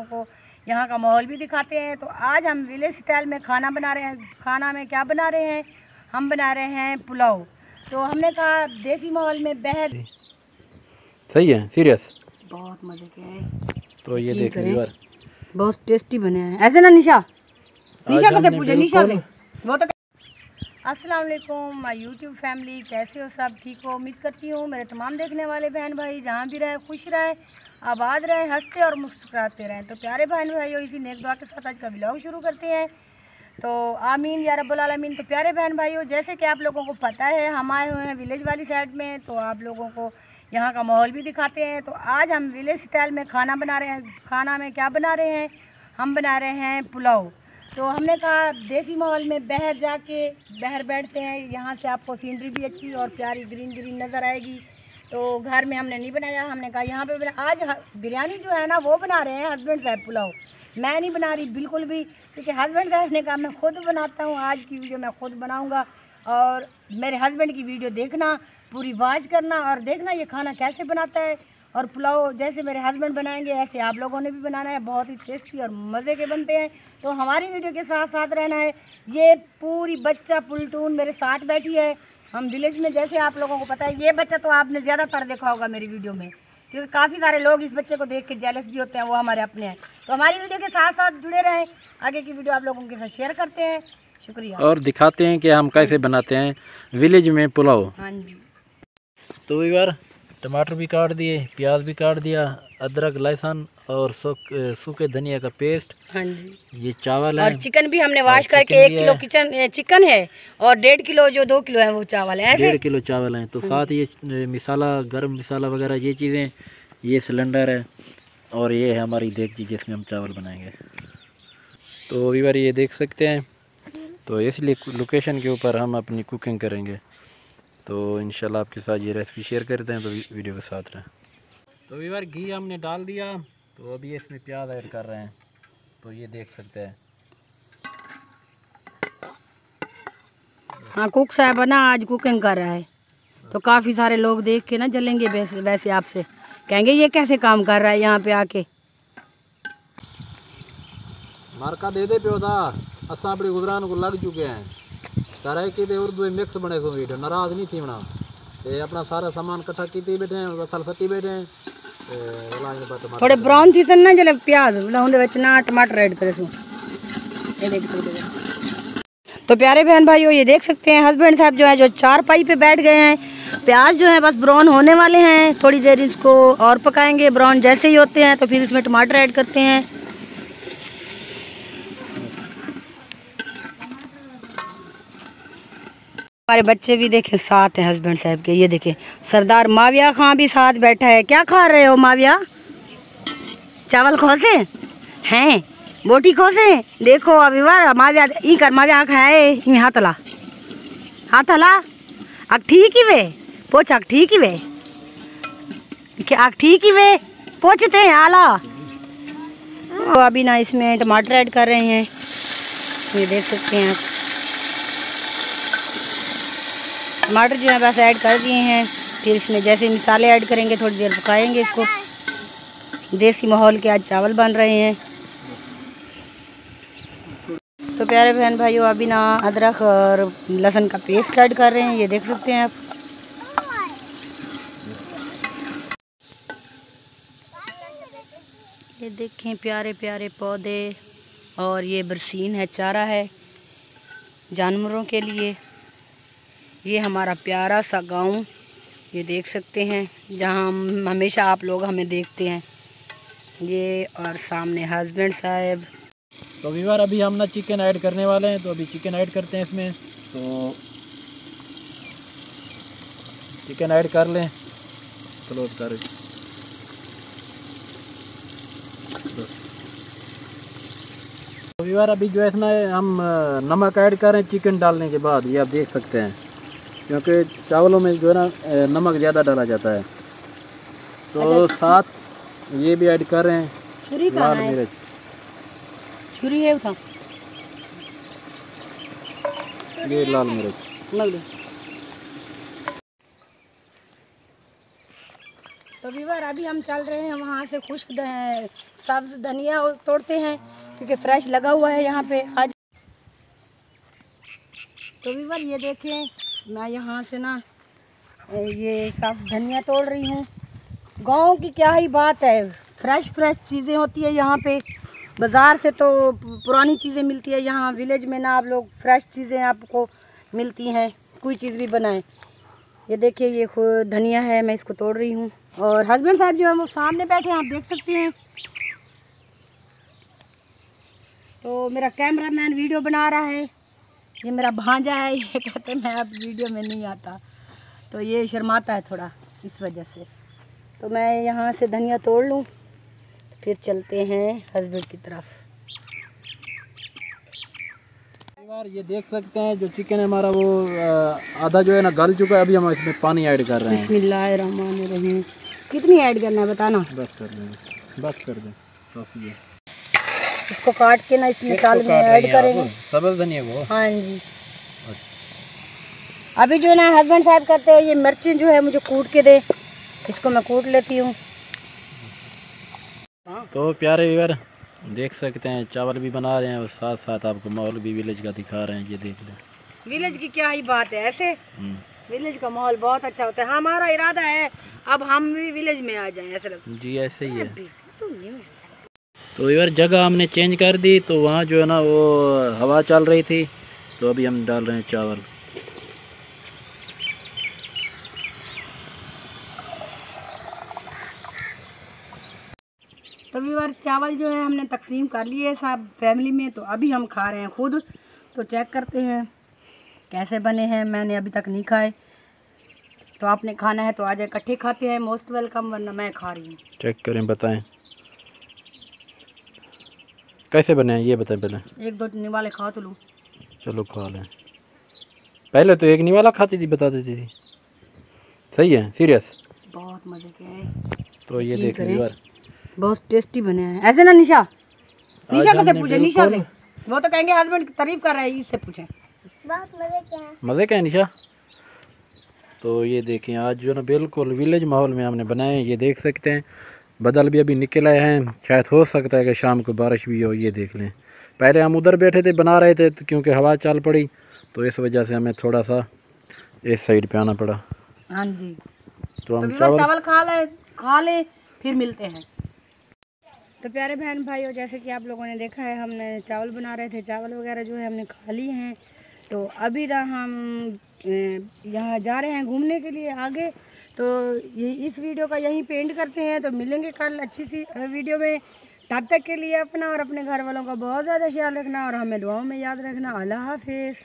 को यहाँ का माहौल भी दिखाते हैं। तो आज हम विलेज स्टाइल में खाना बना रहे हैं। खाना में क्या बना रहे हैं? हम बना रहे हैं पुलाव। तो हमने कहा देसी माहौल में बहर सही है, सीरियस बहुत मज़े के हैं। तो ये देखिए यार, बहुत टेस्टी बने हैं। ऐसे ना निशा कैसे पूछे निशा से वो तो। अस्सलाम वालेकुम माय यूट्यूब फैमिली, कैसे हो सब? ठीक हो? उम्मीद करती हूँ मेरे तमाम देखने वाले बहन भाई जहाँ भी रहे खुश रहे, आबाद रहे, हंसते और मुस्कुराते रहें। तो प्यारे बहन भाइयों, इसी नेक दुआ के साथ आज का व्लॉग शुरू करते हैं। तो आमीन या रब्बुल आलमीन। तो प्यारे बहन भाइयों, जैसे कि आप लोगों को पता है हम आए हुए हैं विलेज वाली साइड में, तो आप लोगों को यहाँ का माहौल भी दिखाते हैं। तो आज हम विलेज स्टाइल में खाना बना रहे हैं। खाना में क्या बना रहे हैं? हम बना रहे हैं पुलाव। तो हमने कहा देसी माहौल में बहर बैठते हैं। यहाँ से आपको सीनरी भी अच्छी और प्यारी ग्रीन नज़र आएगी। तो घर में हमने नहीं बनाया, हमने कहा यहाँ पे आज बिरयानी जो है ना वो बना रहे हैं हस्बैंड साहब। पुलाव मैं नहीं बना रही बिल्कुल भी, क्योंकि हस्बैंड साहब ने कहा मैं खुद बनाता हूँ, आज की वीडियो मैं खुद बनाऊँगा। और मेरे हस्बैंड की वीडियो देखना, पूरी वाच करना और देखना ये खाना कैसे बनाता है। और पुलाव जैसे मेरे हस्बैंड बनाएंगे ऐसे आप लोगों ने भी बनाना है। बहुत ही टेस्टी और मज़े के बनते हैं। तो हमारी वीडियो के साथ साथ रहना है। ये पूरी बच्चा पुलटून मेरे साथ बैठी है। हम विलेज में, जैसे आप लोगों को पता है, ये बच्चा तो आपने ज़्यादातर देखा होगा मेरी वीडियो में, क्योंकि काफ़ी सारे लोग इस बच्चे को देख के जेलस भी होते हैं, वो हमारे अपने हैं। तो हमारी वीडियो के साथ साथ जुड़े रहें, आगे की वीडियो आप लोगों के साथ शेयर करते हैं। शुक्रिया। और दिखाते हैं कि हम कैसे बनाते हैं विलेज में पुलाव। हाँ जी। तो यार टमाटर भी काट दिए, प्याज भी काट दिया, अदरक लहसुन और सूखे धनिया का पेस्ट। हाँ जी। ये चावल है और चिकन भी हमने वाश करके 1 किलो चिकन है और 1.5 किलो जो 2 किलो है वो चावल है। 1.5 किलो चावल है। तो साथ ये मसाला, गरम मसाला वगैरह ये चीज़ें, ये सिलेंडर है और ये है हमारी देगची जिसमें हम चावल बनाएंगे। तो बार ये देख सकते हैं। तो इसलिए लोकेशन के ऊपर हम अपनी कुकिंग करेंगे। तो इंशाल्लाह आपके साथ ये रेसिपी शेयर करते हैं, तो वीडियो के साथ रहें। तो बार घी हमने डाल दिया, तो अभी इसमें प्याज ऐड कर रहे हैं। तो ये देख सकते हैं। हाँ, कुक साहब ना आज कुकिंग कर रहा है, तो काफ़ी सारे लोग देख के ना जलेंगे वैसे आपसे, कहेंगे ये कैसे काम कर रहा है यहाँ पे आके। मार्का दे दे प्यो था असा अपनी गुजरान को लग चुके हैं। सारा कि उर्दू मिक्स बने सो वीडियो नाराज नहीं थी बना। ते अपना सारा सामान इकट्ठा की बैठे हैं, मसाला सट्टी बैठे हैं। थोड़े ब्राउन थी सन ना जले प्याज उहदे विच ना टमाटर ऐड करे सो। ये देख सकते हैं। तो प्यारे बहन भाइयों, ये देख सकते हैं हस्बैंड साहब जो है जो चारपाई पे बैठ गए हैं। प्याज जो है बस ब्राउन होने वाले हैं, थोड़ी देर इसको और पकाएंगे। ब्राउन जैसे ही होते हैं तो फिर इसमें टमाटर ऐड करते हैं। हमारे बच्चे भी देखें साथ हैं हस्बैंड साहब के। ये देखें सरदार माविया खां भी साथ बैठा है। क्या खा रहे हो माविया? चावल खोसे हैं, बोटी खोसे। देखो अभी वार माविया ई कर, माविया खाए ई हाथ हला अग ठीक ही वे पोच, अग ठीक ही वे क्या, अग ठीक ही वे पोचते हैं आला। तो अभी ना इसमें टमाटर ऐड कर रहे हैं, ये देख सकते हैं आप। टमाटर जो है बस ऐड कर दिए हैं। फिर इसमें जैसे मसाले ऐड करेंगे, थोड़ी देर पकाएंगे इसको। देसी माहौल के आज चावल बन रहे हैं। तो प्यारे बहन भाइयों, अभी ना अदरक और लहसुन का पेस्ट ऐड कर रहे हैं, ये देख सकते हैं आप। ये देखें प्यारे प्यारे पौधे, और ये बरसीन है, चारा है जानवरों के लिए। ये हमारा प्यारा सा गांव, ये देख सकते हैं, जहां हम हमेशा आप लोग हमें देखते हैं। ये और सामने हस्बैंड साहब। तो बार अभी हम ना चिकन ऐड करने वाले हैं, तो अभी चिकन ऐड करते हैं इसमें। तो चिकन ऐड कर लें, क्लोज कर। तो बार अभी जो है इसमें हम नमक ऐड कर रहे हैं चिकन डालने के बाद। ये आप देख सकते हैं, क्योंकि चावलों में जो है ना नमक ज़्यादा डाला जाता है। तो साथ ये भी ऐड कर रहे हैं लाल मिर्च। छुरी है उठा, ये लाल मिर्च। तो व्यूअर अभी हम चल रहे हैं वहाँ से खुश्क सब्ज धनिया तोड़ते हैं क्योंकि फ्रेश लगा हुआ है यहाँ पे आज। तो व्यूअर ये देखें मैं यहाँ से ना ये सब्ज धनिया तोड़ रही हूँ। गांव की क्या ही बात है, फ्रेश चीज़ें होती है यहाँ पे। बाज़ार से तो पुरानी चीज़ें मिलती है, यहाँ विलेज में ना आप लोग फ्रेश चीज़ें आपको मिलती हैं, कोई चीज़ भी बनाएं। ये देखिए ये धनिया है, मैं इसको तोड़ रही हूँ और हस्बैंड साहब जो है वो सामने बैठे हैं, आप देख सकते हैं। तो मेरा कैमरामैन वीडियो बना रहा है, ये मेरा भांजा है, ये कहते हैं मैं अब वीडियो में नहीं आता, तो ये शर्माता है थोड़ा इस वजह से। तो मैं यहाँ से धनिया तोड़ लूँ फिर चलते हैं हस्बैंड की तरफ। यार ये देख सकते हैं जो चिकन है हमारा वो आधा जो है ना गल चुका है। अभी हम इसमें पानी ऐड कर रहे हैं। बिस्मिल्लाहिर्रहमानिर्रहीम। कितनी ऐड करना है बताना? बस कर दें, बस कर दें, काफ़ी है। इसको काट के ना इसमें दाल में ऐड करेंगे सब्ज़ धनिया को। हाँ जी। अभी जो है ना हस्बैंड साहब कहते हैं ये मिर्चें जो है मुझे कूट के दे, इसको मैं कूट लेती हूँ। तो प्यारे व्यूअर देख सकते हैं चावल भी बना रहे हैं और साथ साथ आपको माहौल भी विलेज का दिखा रहे हैं। ये देख लें, विलेज की क्या ही बात है, ऐसे विलेज का माहौल बहुत अच्छा होता है। हमारा इरादा है अब हम भी विलेज में आ जाएं, ऐसा लगता है जी, ऐसे ही है। तो व्यूअर जगह हमने चेंज कर दी, तो वहाँ जो है ना वो हवा चल रही थी, तो अभी हम डाल रहे हैं चावल। तो व्यूअर चावल जो है हमने तकसीम कर लिए सब फैमिली में, तो अभी हम खा रहे हैं खुद। तो चेक करते हैं कैसे बने हैं, मैंने अभी तक नहीं खाए। तो आपने खाना है तो आज इकट्ठे खाते हैं, मोस्ट वेलकम, वरना मैं खा रही हूँ। चेक करें, बताएं कैसे बने हैं, ये बताएं पहले। एक दो निवाले खा तो लूँ। चलो खा लें। पहले तो एक निवाला खाती थी, बता देती थी। सही है, सीरियस, बहुत मज़े के हैं। तो ये देख व्यूअर बहुत टेस्टी बने हैं। ऐसे ना निशा कैसे पूछे, निशा से वो तो कहेंगे हस्बैंड तारीफ कर रहा है, इससे पूछे बहुत मज़े क्या है निशा। तो ये देखें आज जो है ना बिल्कुल विलेज माहौल में हमने बनाए। ये देख सकते हैं बादल भी अभी निकल आए हैं, शायद हो सकता है कि शाम को बारिश भी हो। ये देख लें, पहले हम उधर बैठे थे बना रहे थे, तो क्योंकि हवा चल पड़ी तो इस वजह से हमें थोड़ा सा इस साइड पे आना पड़ा। हाँ जी। तो हम चावल खा ले फिर मिलते हैं। तो प्यारे बहन भाइयों, जैसे कि आप लोगों ने देखा है हमने चावल बना रहे थे, चावल वगैरह जो है हमने खा लिए हैं। तो अभी ना हम यहाँ जा रहे हैं घूमने के लिए आगे। तो ये इस वीडियो का यहीं पे एंड करते हैं। तो मिलेंगे कल अच्छी सी वीडियो में, तब तक के लिए अपना और अपने घर वालों का बहुत ज़्यादा ख्याल रखना और हमें दुआओं में याद रखना। अल्लाह हाफिज़।